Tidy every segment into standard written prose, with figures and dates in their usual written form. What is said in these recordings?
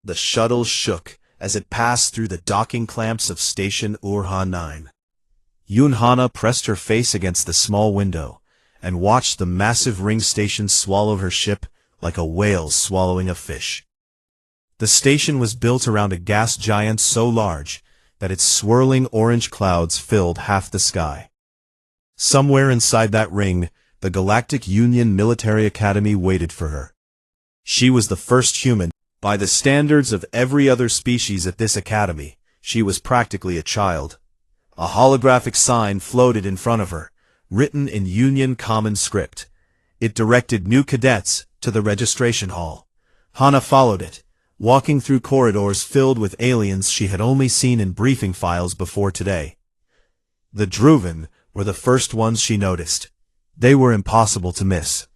The shuttle shook as it passed through the docking clamps of Station Urha 9. Hana pressed her face against the small window and watched the massive ring station swallow her ship like a whale swallowing a fish. The station was built around a gas giant so large that its swirling orange clouds filled half the sky. Somewhere inside that ring, the Galactic Union Military Academy waited for her. She was the first human. By the standards of every other species at this academy, she was practically a child. A holographic sign floated in front of her, written in Union Common Script. It directed new cadets to the registration hall. Hana followed it, walking through corridors filled with aliens she had only seen in briefing files before today. The Druven were the first ones she noticed. They were impossible to miss.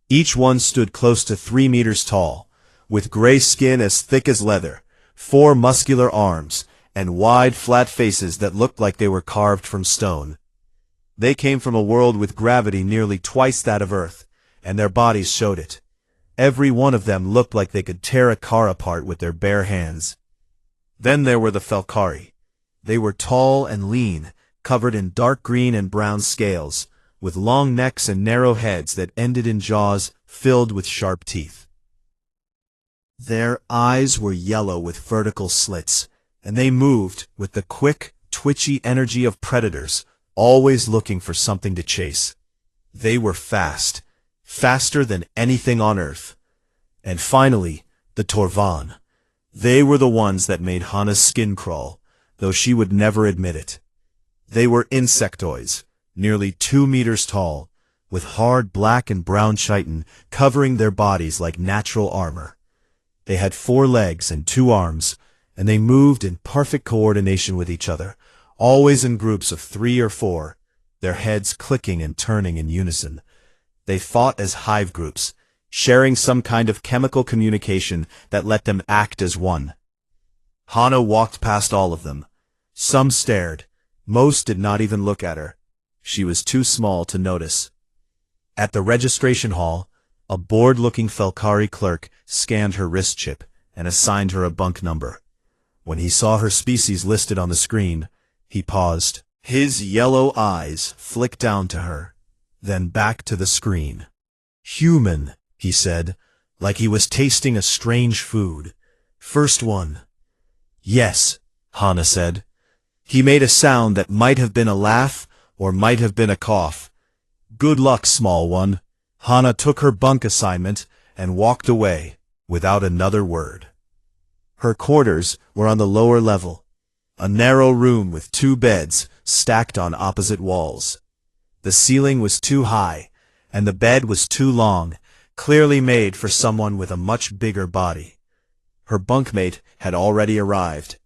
Each one stood close to 3 meters tall, with gray skin as thick as leather, 4 muscular arms, and wide, flat faces that looked like they were carved from stone. They came from a world with gravity nearly twice that of Earth, and their bodies showed it. Every one of them looked like they could tear a car apart with their bare hands. Then there were the Felkari. They were tall and lean, covered in dark green and brown scales, with long necks and narrow heads that ended in jaws filled with sharp teeth. Their eyes were yellow with vertical slits, and they moved with the quick, twitchy energy of predators, always looking for something to chase. They were fast, faster than anything on Earth. And finally, the Torvan. They were the ones that made Hana's skin crawl, though she would never admit it. They were insectoids, nearly 2 meters tall, with hard black and brown chitin covering their bodies like natural armor. They had 4 legs and 2 arms, and they moved in perfect coordination with each other, always in groups of 3 or 4, their heads clicking and turning in unison. They fought as hive groups, sharing some kind of chemical communication that let them act as one. Hana walked past all of them. Some stared. Most did not even look at her. She was too small to notice. At the registration hall, a bored-looking Felkari clerk scanned her wrist chip and assigned her a bunk number. When he saw her species listed on the screen, he paused. His yellow eyes flicked down to her, then back to the screen. "Human," he said, like he was tasting a strange food. "First one." "Yes," Hana said. He made a sound that might have been a laugh or might have been a cough. "Good luck, small one." Hana took her bunk assignment and walked away without another word. Her quarters were on the lower level, a narrow room with 2 beds stacked on opposite walls. The ceiling was too high, and the bed was too long, clearly made for someone with a much bigger body. Her bunkmate had already arrived.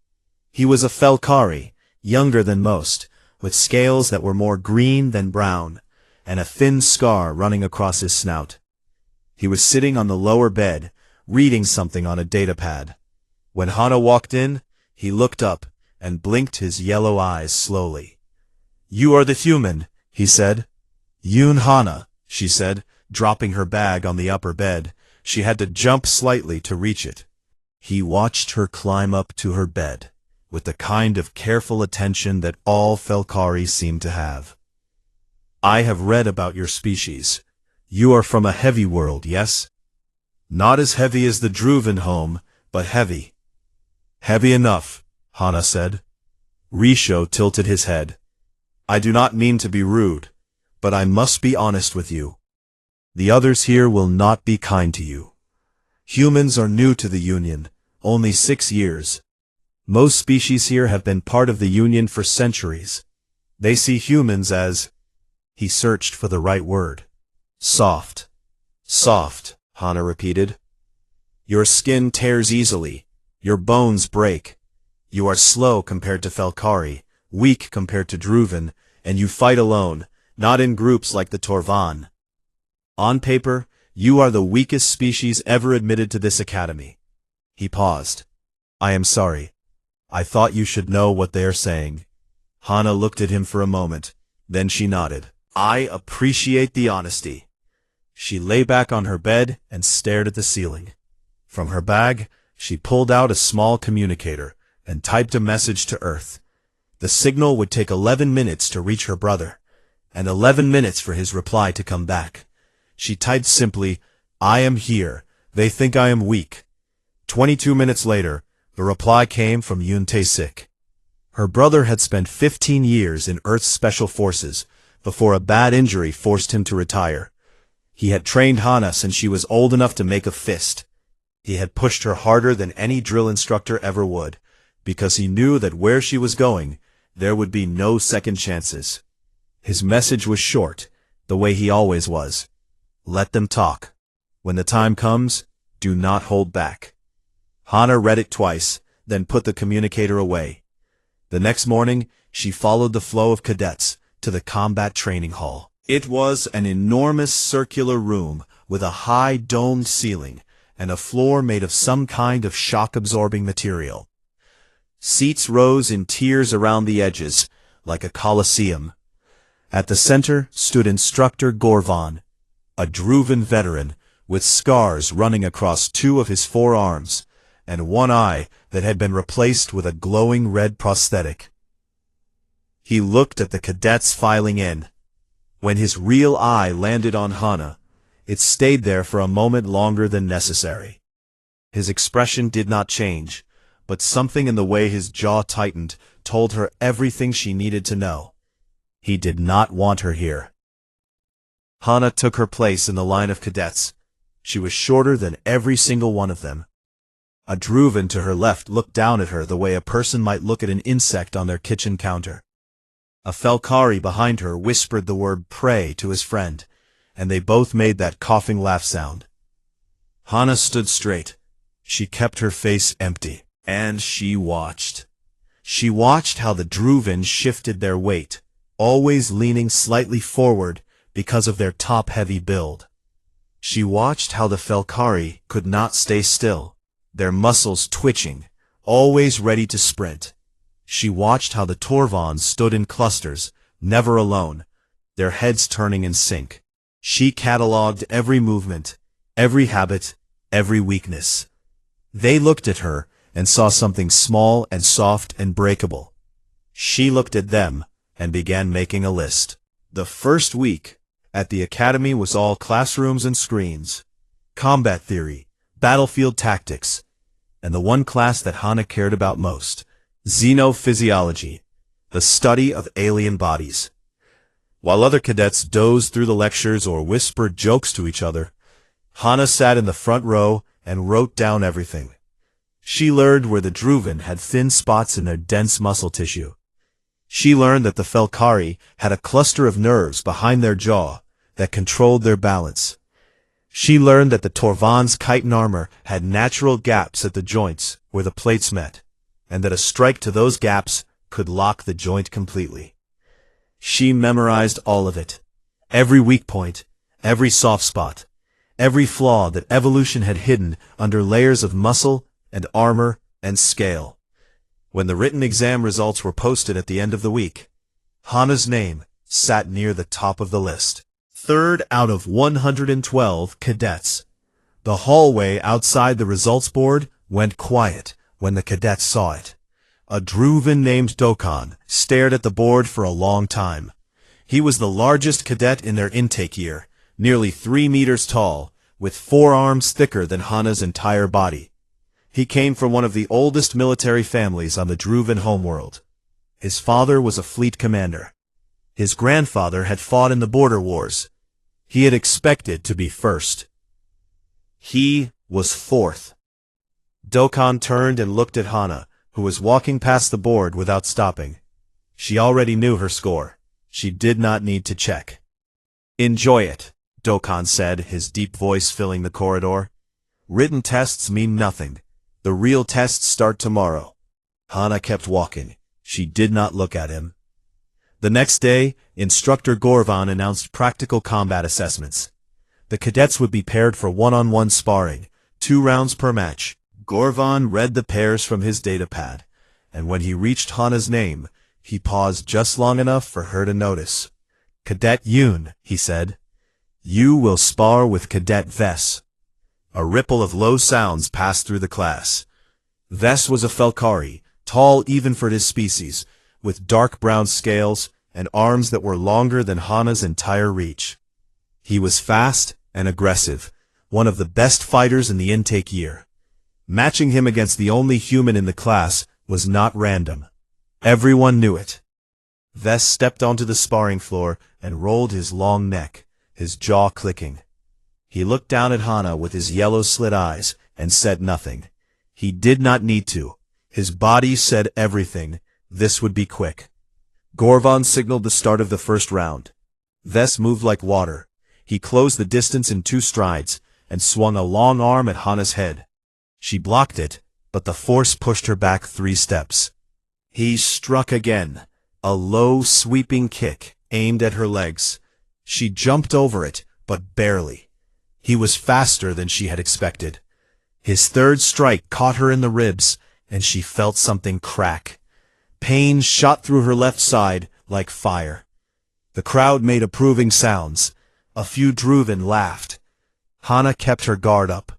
He was a Felkari, younger than most, with scales that were more green than brown, and a thin scar running across his snout. He was sitting on the lower bed, reading something on a datapad. When Hana walked in, he looked up and blinked his yellow eyes slowly. "You are the human," he said. "Yoon Hana," she said, dropping her bag on the upper bed. She had to jump slightly to reach it. He watched her climb up to her bed, with the kind of careful attention that all Felkari seemed to have. "I have read about your species. You are from a heavy world, yes? Not as heavy as the Druven home, but heavy." "Heavy enough," Hana said. Risho tilted his head. "I do not mean to be rude, but I must be honest with you. The others here will not be kind to you. Humans are new to the Union, only 6 years. Most species here have been part of the Union for centuries. They see humans as—" He searched for the right word. "Soft." "Soft," Hana repeated. "Your skin tears easily. Your bones break. You are slow compared to Felkari, weak compared to Druven, and you fight alone, not in groups like the Torvan. On paper, you are the weakest species ever admitted to this academy." He paused. "I am sorry. I thought you should know what they are saying." Hana looked at him for a moment, then she nodded. "I appreciate the honesty." She lay back on her bed and stared at the ceiling. From her bag, She pulled out a small communicator and typed a message to Earth. The signal would take 11 minutes to reach her brother, and 11 minutes for his reply to come back. She typed simply, "I am here. They think I am weak." 22 minutes later, the reply came from Yoon Tae-sik. Her brother had spent 15 years in Earth's Special Forces before a bad injury forced him to retire. He had trained Hana since she was old enough to make a fist. He had pushed her harder than any drill instructor ever would, because he knew that where she was going, there would be no second chances. His message was short, the way he always was. Let them talk. When the time comes, do not hold back. Hana read it twice, then put the communicator away. The next morning, she followed the flow of cadets to the combat training hall. It was an enormous circular room with a high domed ceiling and a floor made of some kind of shock-absorbing material. Seats rose in tiers around the edges, like a coliseum. At the center stood Instructor Gorvan, a Druvan veteran with scars running across 2 of his forearms and 1 eye that had been replaced with a glowing red prosthetic. He looked at the cadets filing in. When his real eye landed on Hana, it stayed there for a moment longer than necessary. His expression did not change, but something in the way his jaw tightened told her everything she needed to know. He did not want her here. Hana took her place in the line of cadets. She was shorter than every single one of them. A Druvan to her left looked down at her the way a person might look at an insect on their kitchen counter. A Felkari behind her whispered the word "pray" to his friend, and they both made that coughing laugh sound. Hana stood straight. She kept her face empty, and she watched. She watched how the Druvan shifted their weight, always leaning slightly forward because of their top-heavy build. She watched how the Felkari could not stay still, their muscles twitching, always ready to sprint. She watched how the Torvans stood in clusters, never alone, their heads turning in sync. She catalogued every movement, every habit, every weakness. They looked at her and saw something small and soft and breakable. She looked at them and began making a list. The first week at the academy was all classrooms and screens, combat theory, battlefield tactics, and the one class that Hana cared about most, xenophysiology, the study of alien bodies. While other cadets dozed through the lectures or whispered jokes to each other, Hana sat in the front row and wrote down everything. She learned where the Druvan had thin spots in their dense muscle tissue. She learned that the Felkari had a cluster of nerves behind their jaw that controlled their balance. She learned that the Torvan's chitin armor had natural gaps at the joints where the plates met, and that a strike to those gaps could lock the joint completely. She memorized all of it, every weak point, every soft spot, every flaw that evolution had hidden under layers of muscle and armor and scale. When the written exam results were posted at the end of the week, Hana's name sat near the top of the list. 3rd out of 112 cadets. The hallway outside the results board went quiet when the cadets saw it. A Druvan named Dokkan stared at the board for a long time. He was the largest cadet in their intake year, nearly 3 meters tall, with forearms thicker than Hana's entire body. He came from one of the oldest military families on the Druvan homeworld. His father was a fleet commander. His grandfather had fought in the border wars. He had expected to be first. He was 4th. Dokkan turned and looked at Hana, who was walking past the board without stopping. She already knew her score. She did not need to check. "Enjoy it," Dokkan said, his deep voice filling the corridor. "Written tests mean nothing. The real tests start tomorrow." Hana kept walking. She did not look at him. The next day, Instructor Gorvan announced practical combat assessments. The cadets would be paired for one-on-one sparring, 2 rounds per match. Gorvan read the pairs from his datapad, and when he reached Hana's name, he paused just long enough for her to notice. "Cadet Yoon," he said. "You will spar with Cadet Vess." A ripple of low sounds passed through the class. This was a Felkari, tall even for his species, with dark brown scales and arms that were longer than Hana's entire reach. He was fast and aggressive, one of the best fighters in the intake year. Matching him against the only human in the class was not random. Everyone knew it. Ves stepped onto the sparring floor and rolled his long neck, his jaw clicking. He looked down at Hana with his yellow-slit eyes and said nothing. He did not need to. His body said everything. This would be quick. Gorvan signaled the start of the first round. Ves moved like water. He closed the distance in 2 strides and swung a long arm at Hana's head. She blocked it, but the force pushed her back 3 steps. He struck again, a low, sweeping kick aimed at her legs. She jumped over it, but barely. He was faster than she had expected. His third strike caught her in the ribs, and she felt something crack. Pain shot through her left side like fire. The crowd made approving sounds. A few Druvan laughed. Hana kept her guard up.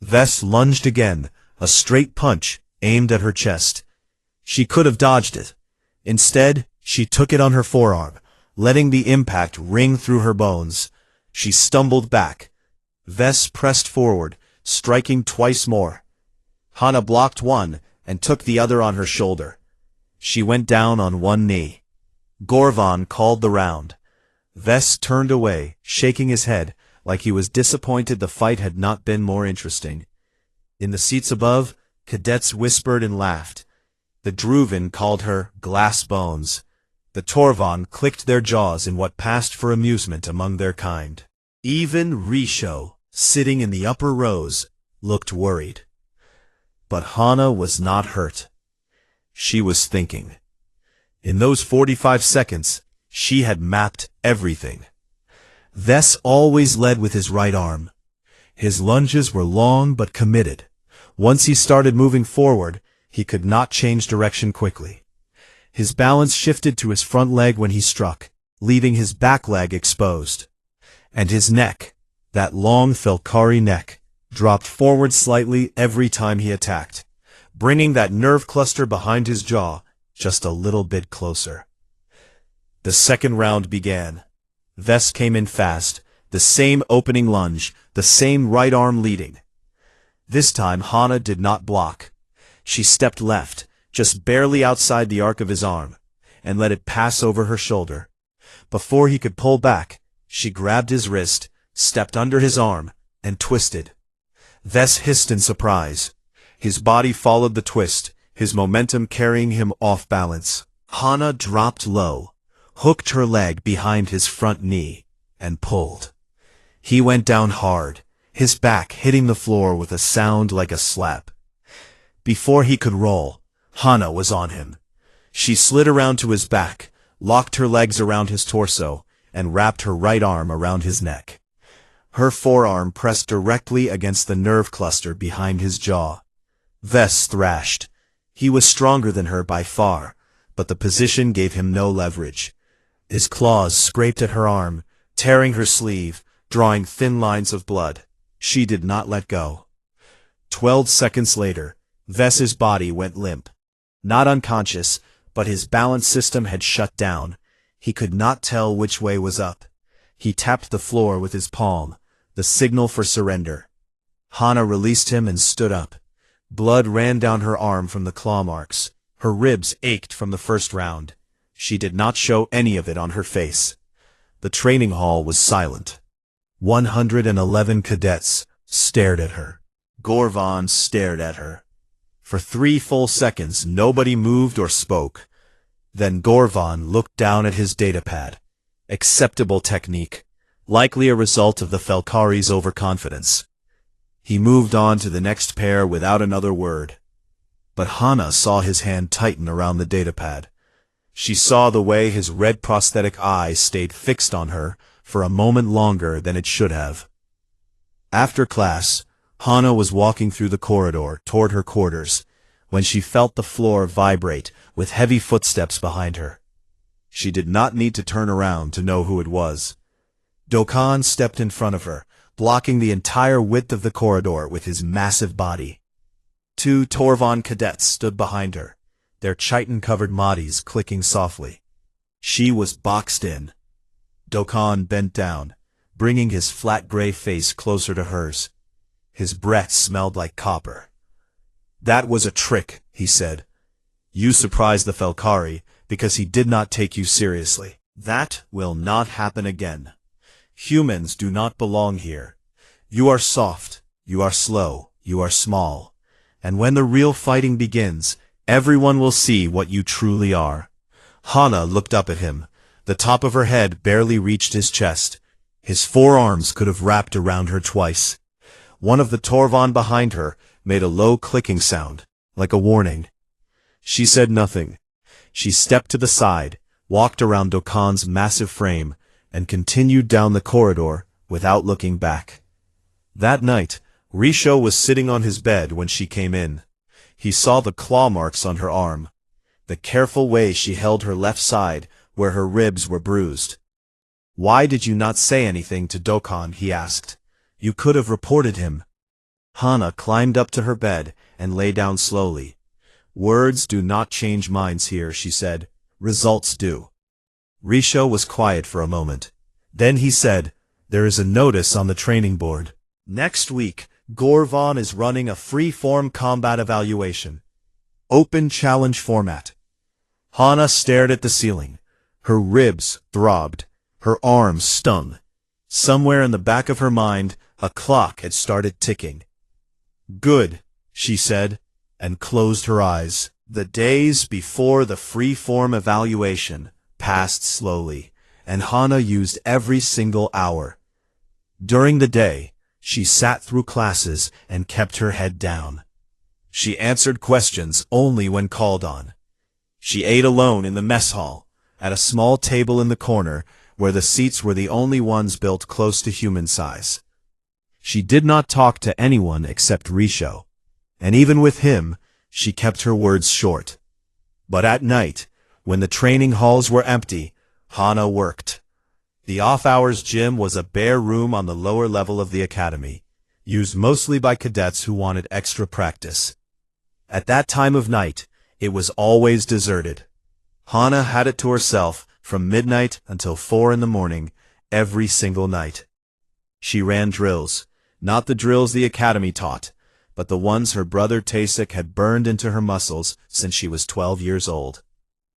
Ves lunged again, a straight punch aimed at her chest. She could have dodged it. Instead, she took it on her forearm, letting the impact ring through her bones. She stumbled back. Ves pressed forward, striking twice more. Hana blocked one and took the other on her shoulder. She went down on one knee. Gorvan called the round. Ves turned away, shaking his head, like he was disappointed the fight had not been more interesting. In the seats above, cadets whispered and laughed. The Druvan called her glass bones. The Torvan clicked their jaws in what passed for amusement among their kind. Even Risho, sitting in the upper rows, looked worried. But Hana was not hurt. She was thinking. In those 45 seconds, she had mapped everything. Ves always led with his right arm. His lunges were long but committed. Once he started moving forward, he could not change direction quickly. His balance shifted to his front leg when he struck, leaving his back leg exposed. And his neck, that long Felkari neck, dropped forward slightly every time he attacked, bringing that nerve cluster behind his jaw just a little bit closer. The second round began. Ves came in fast, the same opening lunge, the same right arm leading. This time Hana did not block. She stepped left, just barely outside the arc of his arm, and let it pass over her shoulder. Before he could pull back, she grabbed his wrist, stepped under his arm, and twisted. Ves hissed in surprise. His body followed the twist, his momentum carrying him off balance. Hana dropped low, hooked her leg behind his front knee, and pulled. He went down hard, his back hitting the floor with a sound like a slap. Before he could roll, Hana was on him. She slid around to his back, locked her legs around his torso, and wrapped her right arm around his neck. Her forearm pressed directly against the nerve cluster behind his jaw. Ves thrashed. He was stronger than her by far, but the position gave him no leverage. His claws scraped at her arm, tearing her sleeve, drawing thin lines of blood. She did not let go. 12 seconds later, Ves's body went limp. Not unconscious, but his balance system had shut down. He could not tell which way was up. He tapped the floor with his palm, the signal for surrender. Hana released him and stood up. Blood ran down her arm from the claw marks. Her ribs ached from the first round. She did not show any of it on her face. The training hall was silent. 111 cadets stared at her. Gorvan stared at her. For 3 full seconds nobody moved or spoke. Then Gorvan looked down at his datapad. Acceptable technique, likely a result of the Felkari's overconfidence. He moved on to the next pair without another word. But Hana saw his hand tighten around the datapad. She saw the way his red prosthetic eye stayed fixed on her for a moment longer than it should have. After class, Hana was walking through the corridor toward her quarters when she felt the floor vibrate with heavy footsteps behind her. She did not need to turn around to know who it was. Dokkan stepped in front of her, blocking the entire width of the corridor with his massive body. 2 Torvan cadets stood behind her, their chitin-covered moddies clicking softly. She was boxed in. Dokkan bent down, bringing his flat gray face closer to hers. His breath smelled like copper. "That was a trick," he said. "You surprised the Felkari because he did not take you seriously. That will not happen again. Humans do not belong here. You are soft, you are slow, you are small. And when the real fighting begins, everyone will see what you truly are." Hana looked up at him. The top of her head barely reached his chest. His forearms could have wrapped around her twice. One of the Torvan behind her made a low clicking sound, like a warning. She said nothing. She stepped to the side, walked around Dokkan's massive frame, and continued down the corridor without looking back. That night, Risho was sitting on his bed when she came in. He saw the claw marks on her arm, the careful way she held her left side where her ribs were bruised. "Why did you not say anything to Dokkan?" he asked. "You could have reported him." Hana climbed up to her bed and lay down slowly. "Words do not change minds here," she said. "Results do." Risho was quiet for a moment. Then he said, "There is a notice on the training board. Next week, Gorvan is running a free-form combat evaluation. Open challenge format." Hana stared at the ceiling. Her ribs throbbed. Her arms stung. Somewhere in the back of her mind, a clock had started ticking. "Good," she said, and closed her eyes. The days before the free-form evaluation passed slowly, and Hana used every single hour. During the day, she sat through classes and kept her head down. She answered questions only when called on. She ate alone in the mess hall, at a small table in the corner where the seats were the only ones built close to human size. She did not talk to anyone except Risho, and even with him, she kept her words short. But at night, when the training halls were empty, Hana worked. The off-hours gym was a bare room on the lower level of the academy, used mostly by cadets who wanted extra practice. At that time of night, it was always deserted. Hana had it to herself from midnight until 4 in the morning, every single night. She ran drills, not the drills the academy taught, but the ones her brother Tasik had burned into her muscles since she was 12 years old.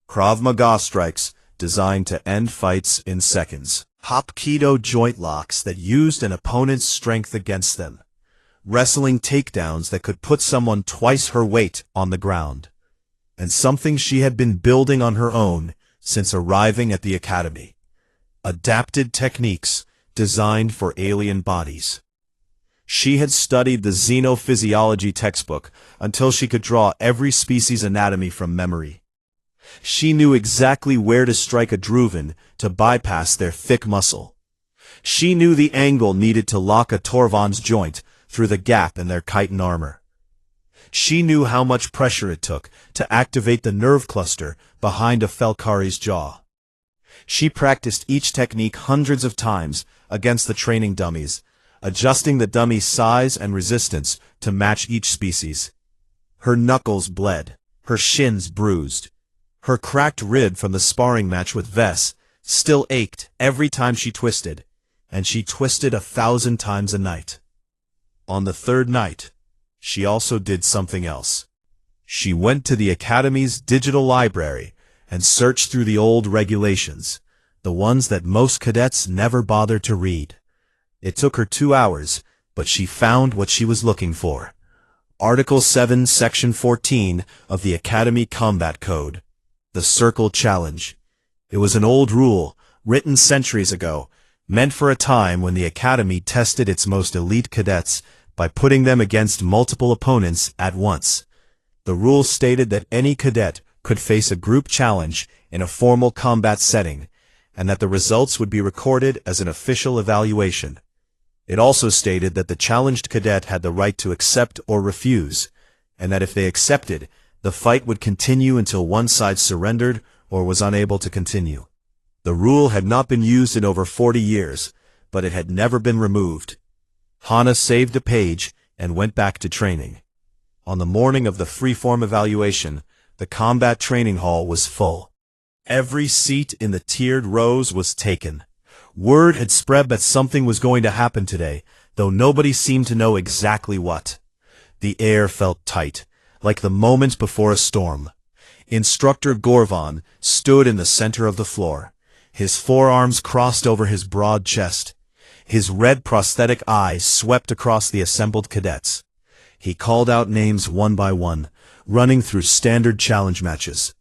Krav Maga strikes designed to end fights in seconds. Hapkido joint locks that used an opponent's strength against them. Wrestling takedowns that could put someone twice her weight on the ground. And something she had been building on her own since arriving at the academy. Adapted techniques designed for alien bodies. She had studied the xenophysiology textbook until she could draw every species' anatomy from memory. She knew exactly where to strike a Druvan to bypass their thick muscle. She knew the angle needed to lock a Torvan's joint through the gap in their chitin armor. She knew how much pressure it took to activate the nerve cluster behind a Felkari's jaw. She practiced each technique hundreds of times against the training dummies, adjusting the dummy's size and resistance to match each species. Her knuckles bled, her shins bruised. Her cracked rib from the sparring match with Vess still ached every time she twisted, and she twisted 1,000 times a night. On the third night, she also did something else. She went to the Academy's digital library and searched through the old regulations, the ones that most cadets never bothered to read. It took her 2 hours, but she found what she was looking for. Article 7, Section 14 of the Academy Combat Code. The Circle Challenge. It was an old rule, written centuries ago, meant for a time when the Academy tested its most elite cadets by putting them against multiple opponents at once. The rule stated that any cadet could face a group challenge in a formal combat setting, and that the results would be recorded as an official evaluation. It also stated that the challenged cadet had the right to accept or refuse, and that if they accepted, the fight would continue until one side surrendered or was unable to continue. The rule had not been used in over 40 years, but it had never been removed. Hana saved a page and went back to training. On the morning of the freeform evaluation, the combat training hall was full. Every seat in the tiered rows was taken. Word had spread that something was going to happen today, though nobody seemed to know exactly what. The air felt tight, like the moment before a storm. Instructor Gorvan stood in the center of the floor, his forearms crossed over his broad chest. His red prosthetic eyes swept across the assembled cadets. He called out names one by one, running through standard challenge matches.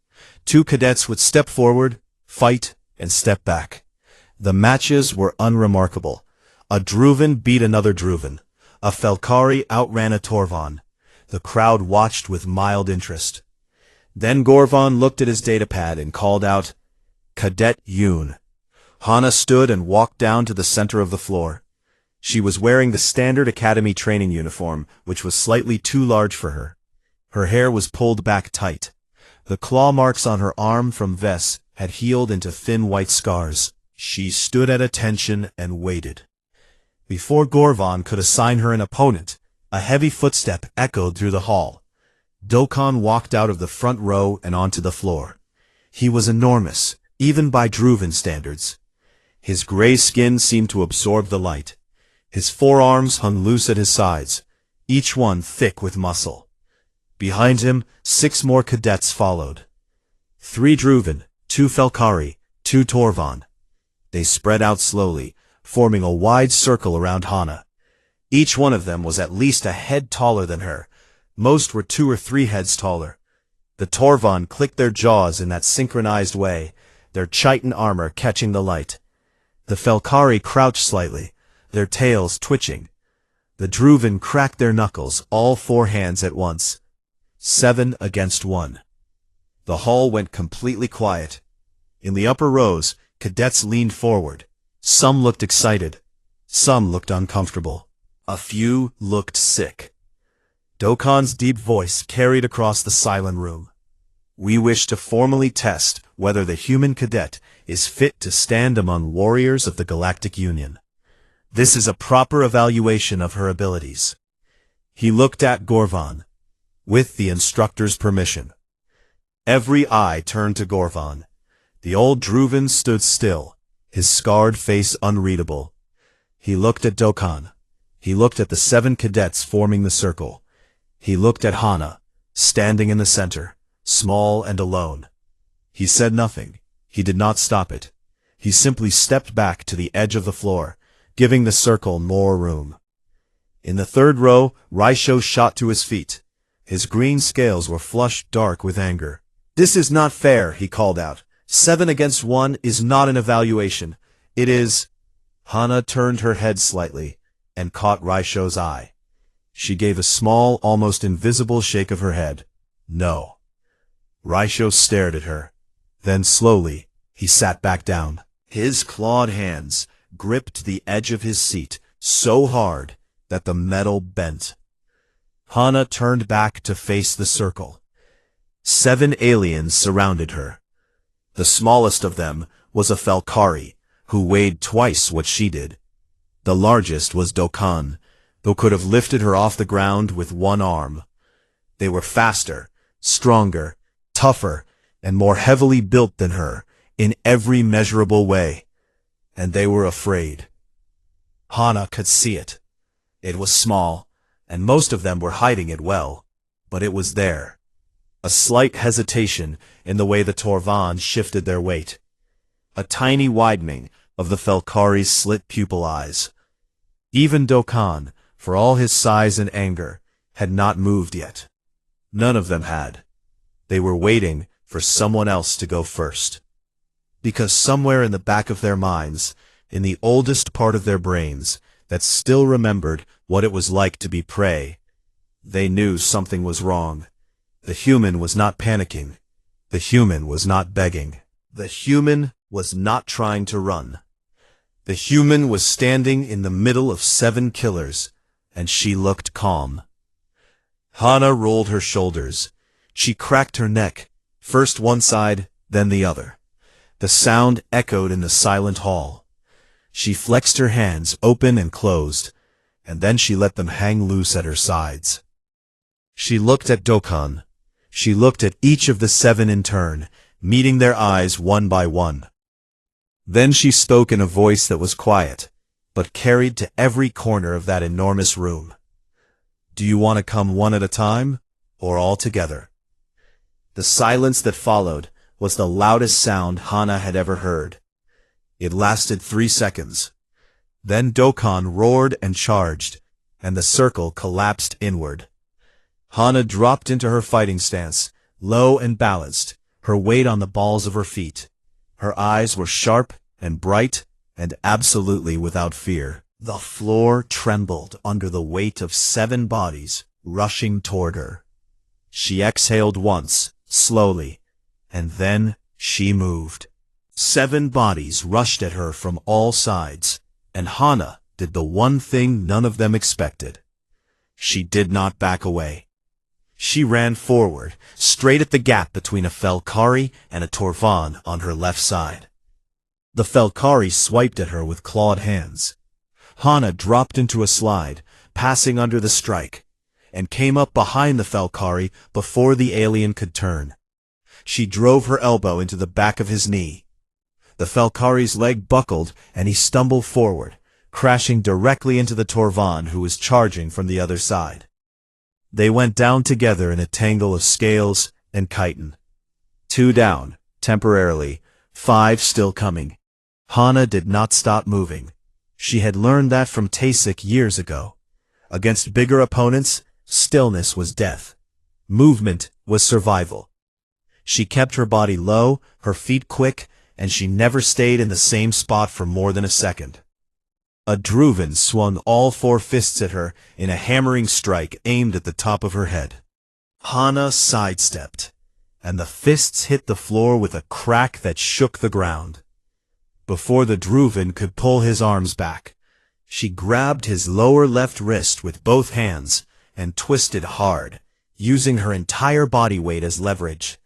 2 cadets would step forward, fight, and step back. The matches were unremarkable. A Druvan beat another Druvan. A Felkari outran a Torvan. The crowd watched with mild interest. Then Gorvan looked at his datapad and called out, "Cadet Yoon." Hana stood and walked down to the center of the floor. She was wearing the standard academy training uniform, which was slightly too large for her. Her hair was pulled back tight. The claw marks on her arm from Ves had healed into thin white scars. She stood at attention and waited. Before Gorvan could assign her an opponent, a heavy footstep echoed through the hall. Dokkan walked out of the front row and onto the floor. He was enormous, even by Druvan standards. His gray skin seemed to absorb the light. His forearms hung loose at his sides, each one thick with muscle. Behind him, 6 more cadets followed. 3 Druvan, 2 Felkari, 2 Torvan. They spread out slowly, forming a wide circle around Hana. Each one of them was at least a head taller than her. Most were 2 or 3 heads taller. The Torvan clicked their jaws in that synchronized way, their chitin armor catching the light. The Felkari crouched slightly, their tails twitching. The Druvan cracked their knuckles, all 4 hands at once. 7 against 1. The hall went completely quiet. In the upper rows, cadets leaned forward. Some looked excited. Some looked uncomfortable. A few looked sick. Dokkan's deep voice carried across the silent room. "We wish to formally test whether the human cadet is fit to stand among warriors of the Galactic Union. This is a proper evaluation of her abilities." He looked at Gorvan. With the instructor's permission. Every eye turned to Gorvan. The old Druvan stood still, his scarred face unreadable. He looked at Dokkan. He looked at the 7 cadets forming the circle. He looked at Hana, standing in the center, small and alone. He said nothing. He did not stop it. He simply stepped back to the edge of the floor, giving the circle more room. In the 3rd row, Raisho shot to his feet. His green scales were flushed dark with anger. "This is not fair," he called out. 7 against 1 is not an evaluation. It is... Hana turned her head slightly and caught Raisho's eye. She gave a small, almost invisible shake of her head. "No." Raisho stared at her. Then slowly, he sat back down. His clawed hands gripped the edge of his seat so hard that the metal bent. Hana turned back to face the circle. 7 aliens surrounded her. The smallest of them was a Felkari, who weighed twice what she did. The largest was Dokkan, who could have lifted her off the ground with one arm. They were faster, stronger, tougher, and more heavily built than her, in every measurable way. And they were afraid. Hana could see it. It was small, and most of them were hiding it well, but it was there. A slight hesitation in the way the Torvan shifted their weight. A tiny widening of the Felkari's slit pupil eyes. Even Dokkan, for all his size and anger, had not moved yet. None of them had. They were waiting for someone else to go first. Because somewhere in the back of their minds, in the oldest part of their brains, that still remembered what it was like to be prey, they knew something was wrong. The human was not panicking. The human was not begging. The human was not trying to run. The human was standing in the middle of 7 killers, and she looked calm. Hana rolled her shoulders. She cracked her neck, first one side, then the other. The sound echoed in the silent hall. She flexed her hands open and closed, and then she let them hang loose at her sides. She looked at Dokkan. She looked at each of the 7 in turn, meeting their eyes one by one. Then she spoke in a voice that was quiet, but carried to every corner of that enormous room. Do you want to come one at a time, or all together? The silence that followed was the loudest sound Hana had ever heard. It lasted 3 seconds. Then Dokkan roared and charged, and the circle collapsed inward. Hana dropped into her fighting stance, low and balanced, her weight on the balls of her feet. Her eyes were sharp and bright and absolutely without fear. The floor trembled under the weight of 7 bodies rushing toward her. She exhaled once, slowly, and then she moved. 7 bodies rushed at her from all sides, and Hana did the one thing none of them expected. She did not back away. She ran forward, straight at the gap between a Felkari and a Torvan on her left side. The Felkari swiped at her with clawed hands. Hana dropped into a slide, passing under the strike, and came up behind the Felkari before the alien could turn. She drove her elbow into the back of his knee. The Felkari's leg buckled and he stumbled forward, crashing directly into the Torvan who was charging from the other side. They went down together in a tangle of scales and chitin. 2 down, temporarily, 5 still coming. Hana did not stop moving. She had learned that from Tasik years ago. Against bigger opponents, stillness was death. Movement was survival. She kept her body low, her feet quick, and she never stayed in the same spot for more than a second. A Druvan swung all 4 fists at her in a hammering strike aimed at the top of her head. Hana sidestepped, and the fists hit the floor with a crack that shook the ground. Before the Druvan could pull his arms back, she grabbed his lower left wrist with both hands and twisted hard, using her entire body weight as leverage.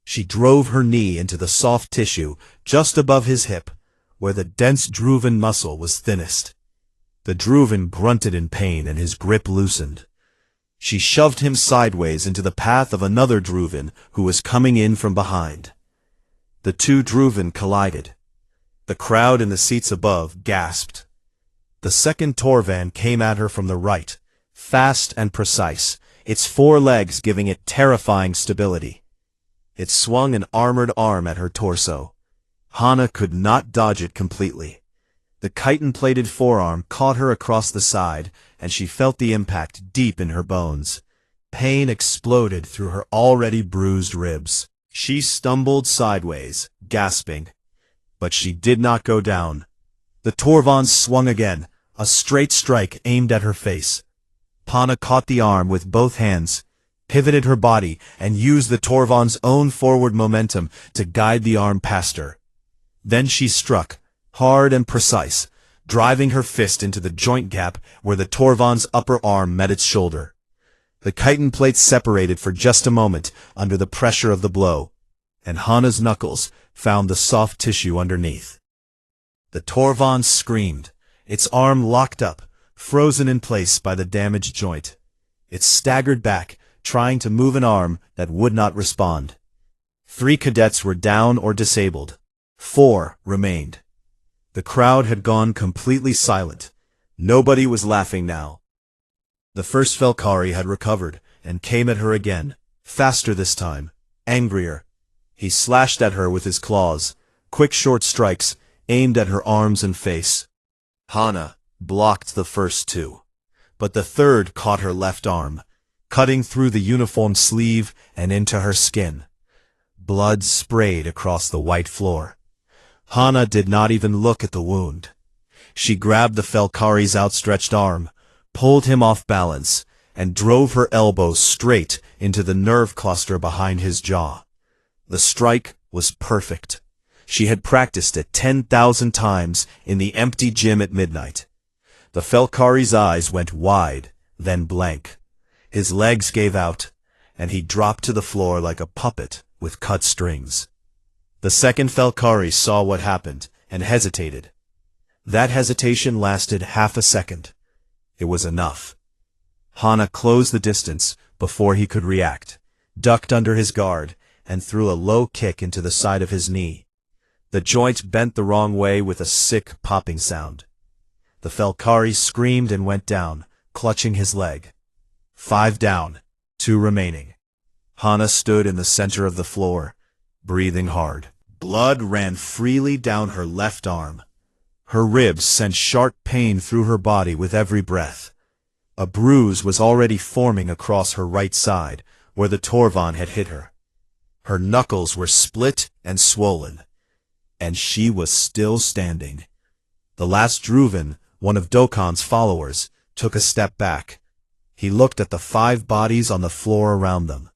She drove her knee into the soft tissue just above his hip, where the dense Druvan muscle was thinnest. The Druvan grunted in pain and his grip loosened. She shoved him sideways into the path of another Druvan who was coming in from behind. The 2 Druvan collided. The crowd in the seats above gasped. The second Torvan came at her from the right, fast and precise, its 4 legs giving it terrifying stability. It swung an armored arm at her torso. Hana could not dodge it completely. The chitin-plated forearm caught her across the side, and she felt the impact deep in her bones. Pain exploded through her already bruised ribs. She stumbled sideways, gasping. But she did not go down. The Torvan swung again, a straight strike aimed at her face. Hana caught the arm with both hands, pivoted her body, and used the Torvan's own forward momentum to guide the arm past her. Then she struck, hard and precise, driving her fist into the joint gap where the Torvan's upper arm met its shoulder. The chitin plates separated for just a moment under the pressure of the blow, and Hana's knuckles found the soft tissue underneath. The Torvan screamed, its arm locked up, frozen in place by the damaged joint. It staggered back, trying to move an arm that would not respond. 3 cadets were down or disabled. 4 remained. The crowd had gone completely silent. Nobody was laughing now. The first Felkari had recovered and came at her again, faster this time, angrier. He slashed at her with his claws, quick short strikes aimed at her arms and face. Hana blocked the first 2, but the third caught her left arm, cutting through the uniform sleeve and into her skin. Blood sprayed across the white floor. Hana did not even look at the wound. She grabbed the Felkari's outstretched arm, pulled him off balance, and drove her elbow straight into the nerve cluster behind his jaw. The strike was perfect. She had practiced it 10,000 times in the empty gym at midnight. The Felkari's eyes went wide, then blank. His legs gave out, and he dropped to the floor like a puppet with cut strings. The second Felkari saw what happened and hesitated. That hesitation lasted half a second. It was enough. Hana closed the distance, before he could react, ducked under his guard, and threw a low kick into the side of his knee. The joint bent the wrong way with a sick popping sound. The Felkari screamed and went down, clutching his leg. 5 down, 2 remaining. Hana stood in the center of the floor, breathing hard. Blood ran freely down her left arm. Her ribs sent sharp pain through her body with every breath. A bruise was already forming across her right side, where the Torvan had hit her. Her knuckles were split and swollen, and she was still standing. The last Druvan, one of Dokkan's followers, took a step back. He looked at the 5 bodies on the floor around them.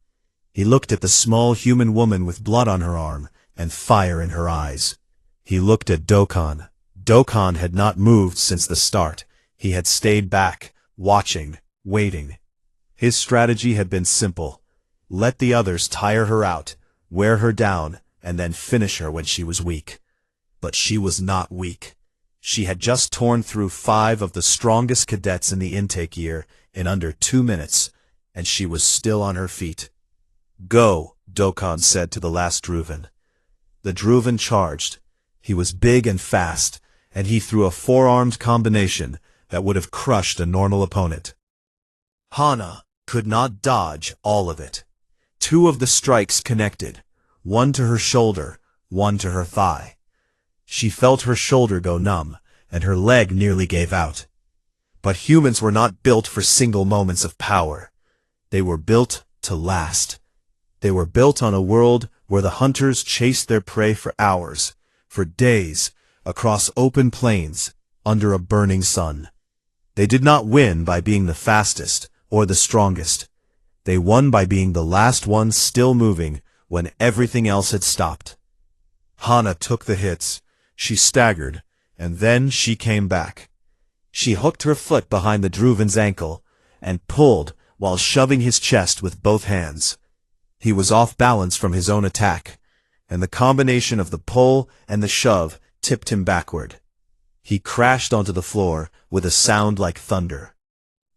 He looked at the small human woman with blood on her arm and fire in her eyes. He looked at Dokkan. Dokkan had not moved since the start. He had stayed back, watching, waiting. His strategy had been simple. Let the others tire her out, wear her down, and then finish her when she was weak. But she was not weak. She had just torn through 5 of the strongest cadets in the intake year in under 2 minutes, and she was still on her feet. "Go," Dokkan said to the last Druvan. The Druvan charged. He was big and fast, and he threw a 4-armed combination that would have crushed a normal opponent. Hana could not dodge all of it. 2 of the strikes connected, one to her shoulder, one to her thigh. She felt her shoulder go numb, and her leg nearly gave out. But humans were not built for single moments of power. They were built to last. They were built on a world where the hunters chased their prey for hours, for days, across open plains, under a burning sun. They did not win by being the fastest or the strongest. They won by being the last one still moving when everything else had stopped. Hana took the hits. She staggered, and then she came back. She hooked her foot behind the Druvan's ankle and pulled while shoving his chest with both hands. He was off balance from his own attack, and the combination of the pull and the shove tipped him backward. He crashed onto the floor with a sound like thunder.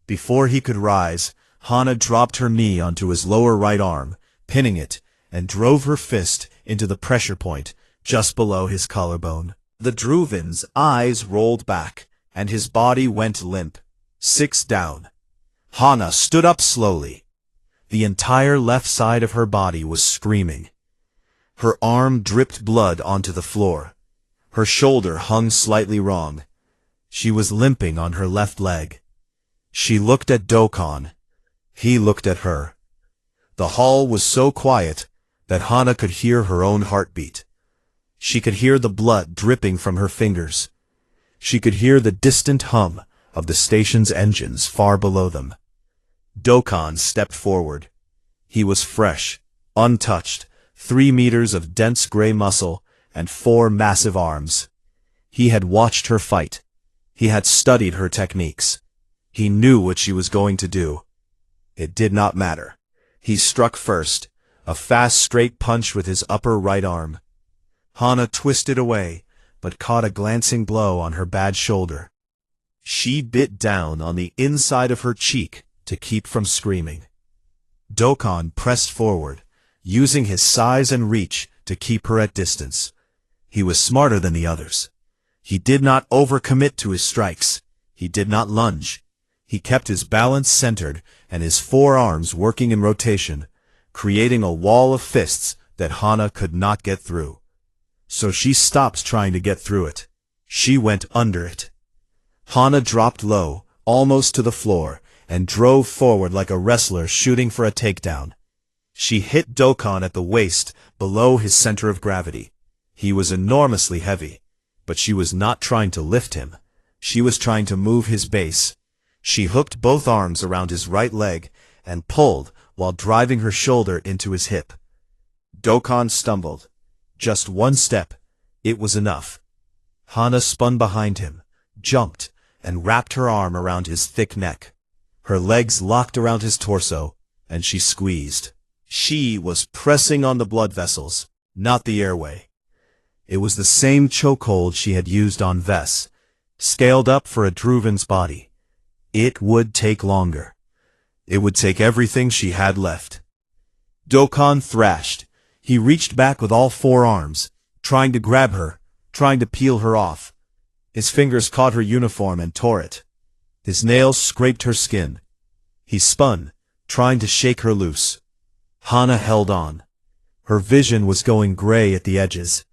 Before he could rise, Hana dropped her knee onto his lower right arm, pinning it, and drove her fist into the pressure point just below his collarbone. The Druvan's eyes rolled back, and his body went limp. 6 down. Hana stood up slowly. The entire left side of her body was screaming. Her arm dripped blood onto the floor. Her shoulder hung slightly wrong. She was limping on her left leg. She looked at Dokkan. He looked at her. The hall was so quiet that Hana could hear her own heartbeat. She could hear the blood dripping from her fingers. She could hear the distant hum of the station's engines far below them. Dokkan stepped forward. He was fresh, untouched, 3 meters of dense gray muscle and 4 massive arms. He had watched her fight. He had studied her techniques. He knew what she was going to do. It did not matter. He struck first, a fast straight punch with his upper right arm. Hana twisted away, but caught a glancing blow on her bad shoulder. She bit down on the inside of her cheek to keep from screaming. Dokkan pressed forward, using his size and reach to keep her at distance. He was smarter than the others. He did not overcommit to his strikes. He did not lunge. He kept his balance centered and his 4 arms working in rotation, creating a wall of fists that Hana could not get through. So she stopped trying to get through it. She went under it. Hana dropped low, almost to the floor, and drove forward like a wrestler shooting for a takedown. She hit Dokkan at the waist, below his center of gravity. He was enormously heavy, but she was not trying to lift him. She was trying to move his base. She hooked both arms around his right leg and pulled while driving her shoulder into his hip. Dokkan stumbled. Just 1 step. It was enough. Hana spun behind him, jumped, and wrapped her arm around his thick neck. Her legs locked around his torso, and she squeezed. She was pressing on the blood vessels, not the airway. It was the same chokehold she had used on Vess, scaled up for a Druvan's body. It would take longer. It would take everything she had left. Dokkan thrashed. He reached back with all four arms, trying to grab her, trying to peel her off. His fingers caught her uniform and tore it. His nails scraped her skin. He spun, trying to shake her loose. Hana held on. Her vision was going gray at the edges.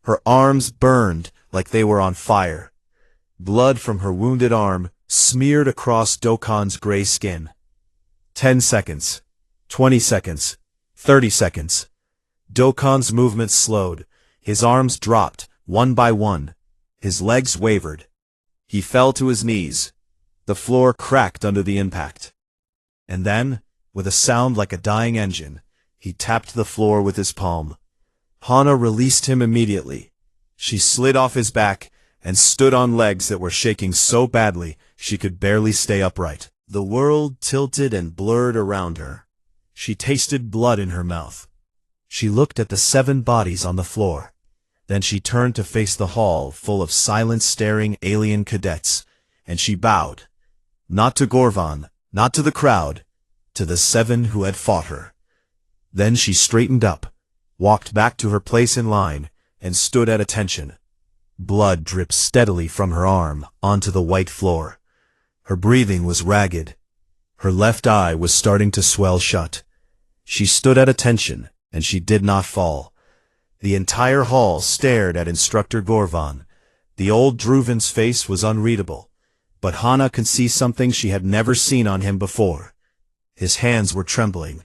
Her arms burned like they were on fire. Blood from her wounded arm smeared across Dokkan's gray skin. 10 seconds. 20 seconds. 30 seconds. Dokkan's movements slowed. His arms dropped, one by one. His legs wavered. He fell to his knees. The floor cracked under the impact. And then, with a sound like a dying engine, he tapped the floor with his palm. Hana released him immediately. She slid off his back and stood on legs that were shaking so badly she could barely stay upright. The world tilted and blurred around her. She tasted blood in her mouth. She looked at the 7 bodies on the floor. Then she turned to face the hall full of silent staring alien cadets, and she bowed. Not to Gorvan, not to the crowd, to the 7 who had fought her. Then she straightened up, walked back to her place in line, and stood at attention. Blood dripped steadily from her arm onto the white floor. Her breathing was ragged. Her left eye was starting to swell shut. She stood at attention, and she did not fall. The entire hall stared at Instructor Gorvan. The old Druvan's face was unreadable, but Hana could see something she had never seen on him before. His hands were trembling.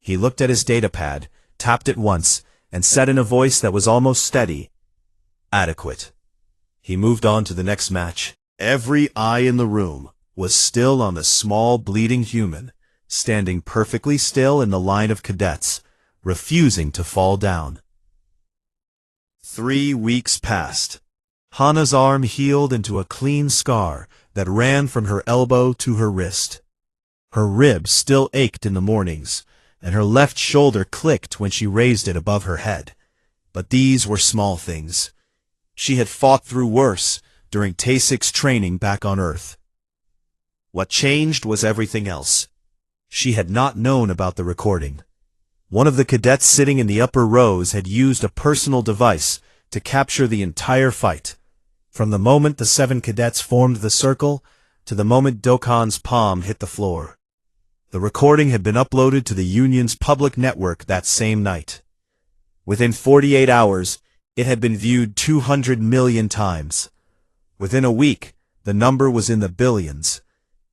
He looked at his datapad, tapped it once, and said in a voice that was almost steady, "Adequate." He moved on to the next match. Every eye in the room was still on the small bleeding human, standing perfectly still in the line of cadets, refusing to fall down. 3 weeks passed. Hana's arm healed into a clean scar that ran from her elbow to her wrist. Her ribs still ached in the mornings, and her left shoulder clicked when she raised it above her head. But these were small things. She had fought through worse during Tasik's training back on Earth. What changed was everything else. She had not known about the recording. One of the cadets sitting in the upper rows had used a personal device to capture the entire fight. From the moment the 7 cadets formed the circle to the moment Dokkan's palm hit the floor. The recording had been uploaded to the Union's public network that same night. Within 48 hours, it had been viewed 200 million times. Within a week, the number was in the billions.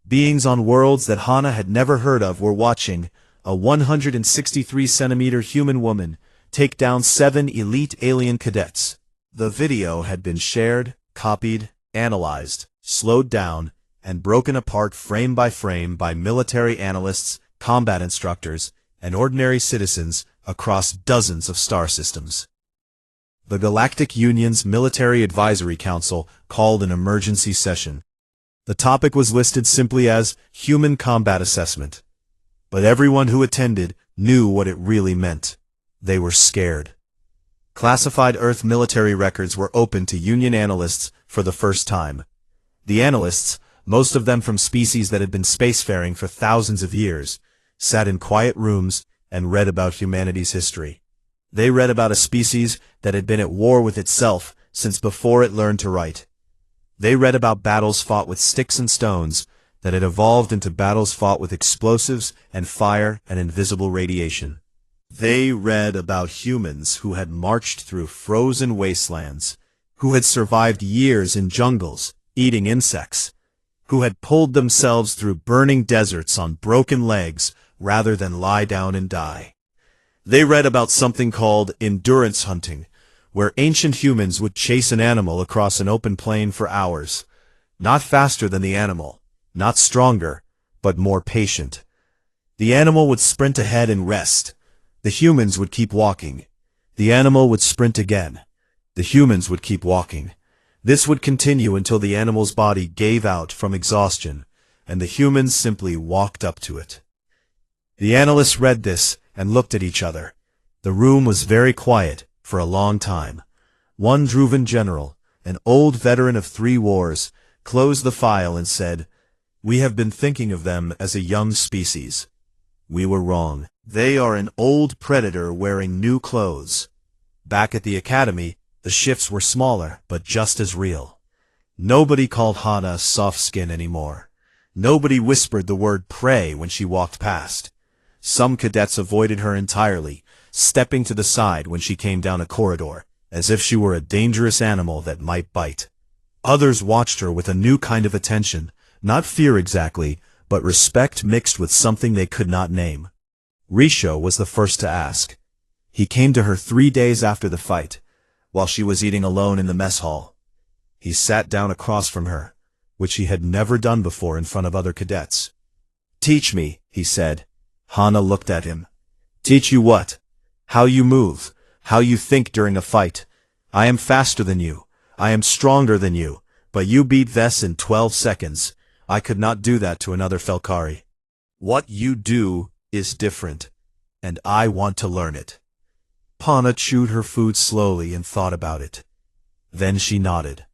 Beings on worlds that Hana had never heard of were watching a 163-centimeter human woman take down 7 elite alien cadets. The video had been shared, copied, analyzed, slowed down, and broken apart frame by military analysts, combat instructors, and ordinary citizens across dozens of star systems. The Galactic Union's Military Advisory Council called an emergency session. The topic was listed simply as Human Combat Assessment. But everyone who attended knew what it really meant. They were scared. Classified Earth military records were open to Union analysts for the first time. The analysts, most of them from species that had been spacefaring for thousands of years, sat in quiet rooms and read about humanity's history. They read about a species that had been at war with itself since before it learned to write. They read about battles fought with sticks and stones that had evolved into battles fought with explosives and fire and invisible radiation. They read about humans who had marched through frozen wastelands, who had survived years in jungles, eating insects, who had pulled themselves through burning deserts on broken legs rather than lie down and die. They read about something called endurance hunting, where ancient humans would chase an animal across an open plain for hours, not faster than the animal, not stronger, but more patient. The animal would sprint ahead and rest. The humans would keep walking. The animal would sprint again. The humans would keep walking. This would continue until the animal's body gave out from exhaustion, and the humans simply walked up to it. The analysts read this and looked at each other. The room was very quiet for a long time. One Druvan general, an old veteran of 3 wars, closed the file and said, We have been thinking of them as a young species. We were wrong. They are an old predator wearing new clothes. Back at the academy, the shifts were smaller, but just as real. Nobody called Hana soft skin anymore. Nobody whispered the word prey when she walked past. Some cadets avoided her entirely, stepping to the side when she came down a corridor, as if she were a dangerous animal that might bite. Others watched her with a new kind of attention, not fear exactly, but respect mixed with something they could not name. Risho was the first to ask. He came to her 3 days after the fight, while she was eating alone in the mess hall. He sat down across from her, which he had never done before in front of other cadets. "Teach me," he said. Hana looked at him. "Teach you what? How you move, how you think during a fight. I am faster than you. I am stronger than you, but you beat Ves in 12 seconds. I could not do that to another Felkari. What you do is different, and I want to learn it." Hana chewed her food slowly and thought about it. Then she nodded.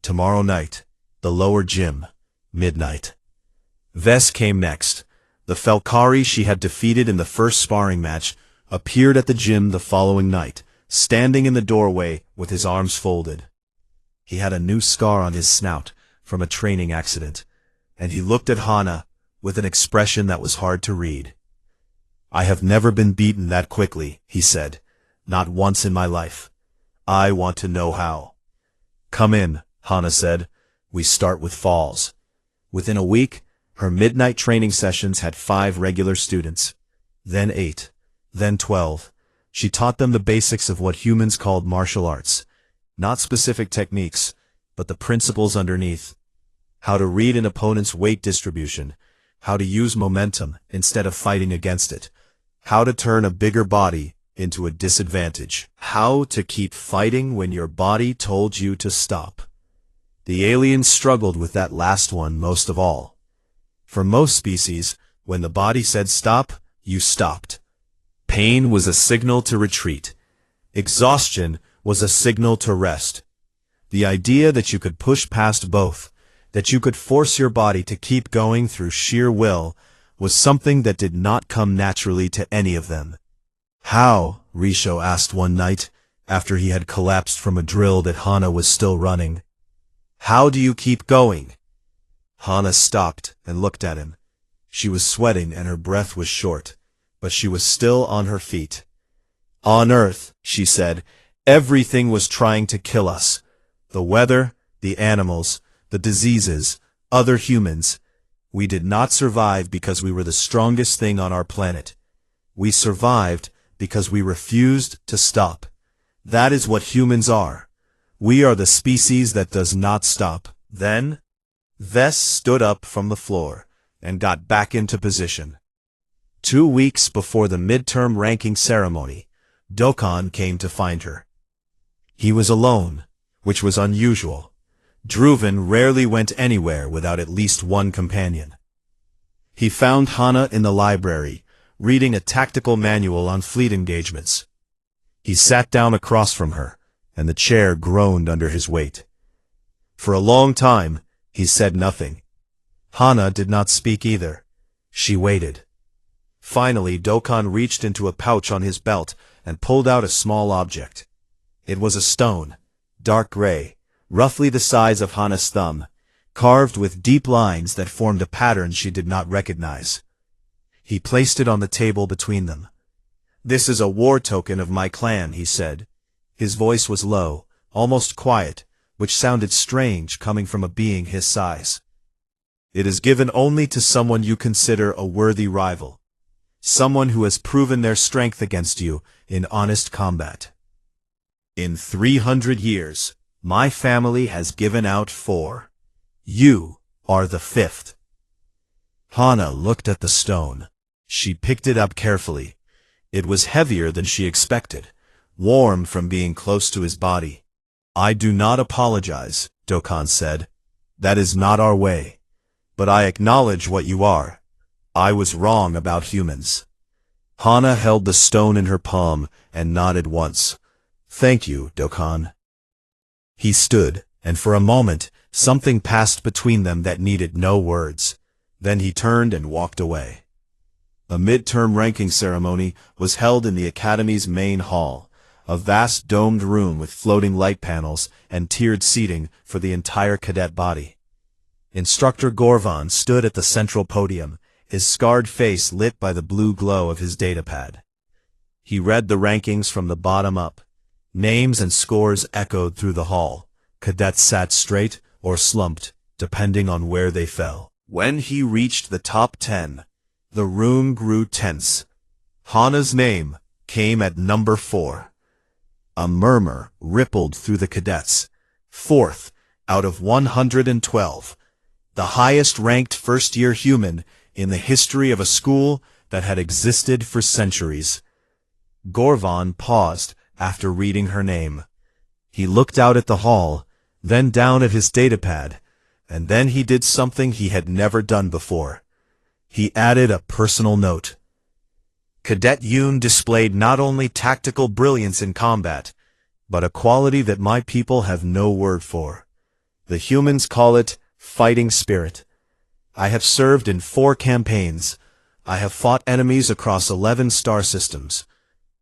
Tomorrow night, the lower gym, midnight. Ves came next. The Felkari she had defeated in the first sparring match appeared at the gym the following night, standing in the doorway with his arms folded. He had a new scar on his snout from a training accident, and he looked at Hana with an expression that was hard to read. "I have never been beaten that quickly," he said. "Not once in my life. I want to know how." "Come in," Hana said. "We start with falls." Within a week, her midnight training sessions had 5 regular students, then 8, then 12. She taught them the basics of what humans called martial arts. Not specific techniques, but the principles underneath. How to read an opponent's weight distribution, how to use momentum instead of fighting against it, how to turn a bigger body into a disadvantage, how to keep fighting when your body told you to stop. The aliens struggled with that last one most of all. For most species, when the body said stop, you stopped. Pain was a signal to retreat. Exhaustion was a signal to rest. The idea that you could push past both, that you could force your body to keep going through sheer will, was something that did not come naturally to any of them. "How?" Risho asked one night, after he had collapsed from a drill that Hana was still running. "How do you keep going?" Hana stopped and looked at him. She was sweating and her breath was short, but she was still on her feet. "On Earth," she said, "everything was trying to kill us. The weather, the animals, the diseases, other humans. We did not survive because we were the strongest thing on our planet. We survived because we refused to stop. That is what humans are. We are the species that does not stop." Then, Ves stood up from the floor and got back into position. 2 weeks before the midterm ranking ceremony, Dokkan came to find her. He was alone, which was unusual. Druven rarely went anywhere without at least one companion. He found Hana in the library, reading a tactical manual on fleet engagements. He sat down across from her, and the chair groaned under his weight. For a long time, he said nothing. Hana did not speak either. She waited. Finally, Dokkan reached into a pouch on his belt and pulled out a small object. It was a stone, dark gray, roughly the size of Hana's thumb, carved with deep lines that formed a pattern she did not recognize. He placed it on the table between them. "This is a war token of my clan," he said. His voice was low, almost quiet, which sounded strange coming from a being his size. "It is given only to someone you consider a worthy rival. Someone who has proven their strength against you in honest combat. In 300 years, my family has given out 4. You are the 5th. Hana looked at the stone. She picked it up carefully. It was heavier than she expected, warm from being close to his body. "I do not apologize," Dokkan said. "That is not our way. But I acknowledge what you are. I was wrong about humans." Hana held the stone in her palm and nodded once. "Thank you, Dokkan." He stood, and for a moment, something passed between them that needed no words. Then he turned and walked away. A midterm ranking ceremony was held in the Academy's main hall, a vast domed room with floating light panels and tiered seating for the entire cadet body. Instructor Gorvan stood at the central podium, his scarred face lit by the blue glow of his datapad. He read the rankings from the bottom up. Names and scores echoed through the hall. Cadets sat straight or slumped, depending on where they fell. When he reached the top 10, the room grew tense. Hana's name came at number 4. A murmur rippled through the cadets. 4th out of 112. The highest-ranked first-year human in the history of a school that had existed for centuries. Gorvan paused after reading her name. He looked out at the hall, then down at his datapad, and then he did something he had never done before. He added a personal note. Cadet Yoon displayed not only tactical brilliance in combat, but a quality that my people have no word for. The humans call it fighting spirit. I have served in 4 campaigns. I have fought enemies across 11 star systems.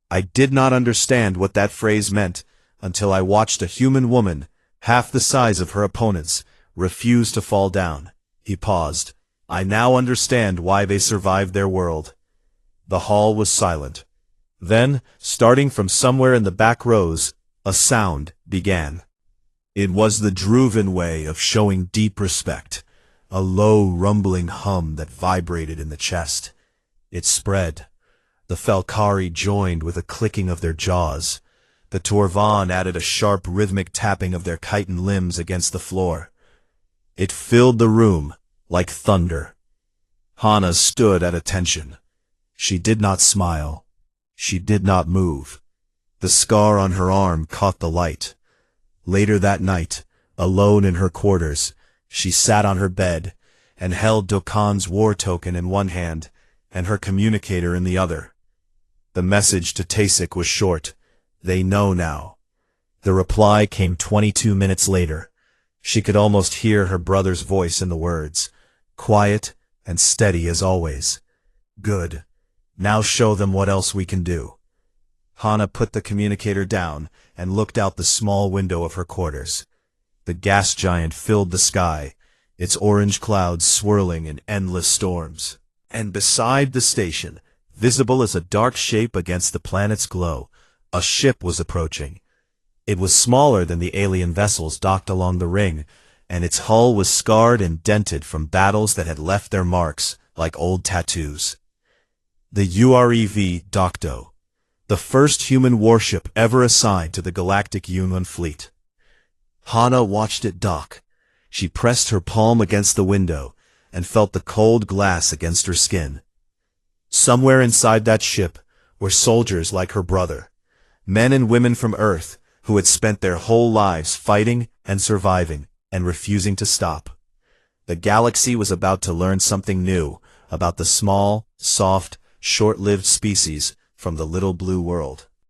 I did not understand what that phrase meant until I watched a human woman, half the size of her opponents, refuse to fall down. He paused. I now understand why they survived their world. The hall was silent. Then, starting from somewhere in the back rows, a sound began. It was the Druvan way of showing deep respect, a low rumbling hum that vibrated in the chest. It spread. The Falkari joined with a clicking of their jaws. The Torvan added a sharp rhythmic tapping of their chitin limbs against the floor. It filled the room like thunder. Hana stood at attention. She did not smile. She did not move. The scar on her arm caught the light. Later that night, alone in her quarters, she sat on her bed and held Dokkan's war token in one hand and her communicator in the other. The message to Tasik was short. They know now. The reply came 22 minutes later. She could almost hear her brother's voice in the words, quiet and steady as always. Good. Now show them what else we can do. Hana put the communicator down and looked out the small window of her quarters. The gas giant filled the sky, its orange clouds swirling in endless storms. And beside the station, visible as a dark shape against the planet's glow, a ship was approaching. It was smaller than the alien vessels docked along the ring, and its hull was scarred and dented from battles that had left their marks like old tattoos. The UREV Docto, the first human warship ever assigned to the Galactic Union fleet. Hana watched it dock. She pressed her palm against the window and felt the cold glass against her skin. Somewhere inside that ship were soldiers like her brother, men and women from Earth who had spent their whole lives fighting and surviving and refusing to stop. The galaxy was about to learn something new about the small, soft, short-lived species from the little blue world.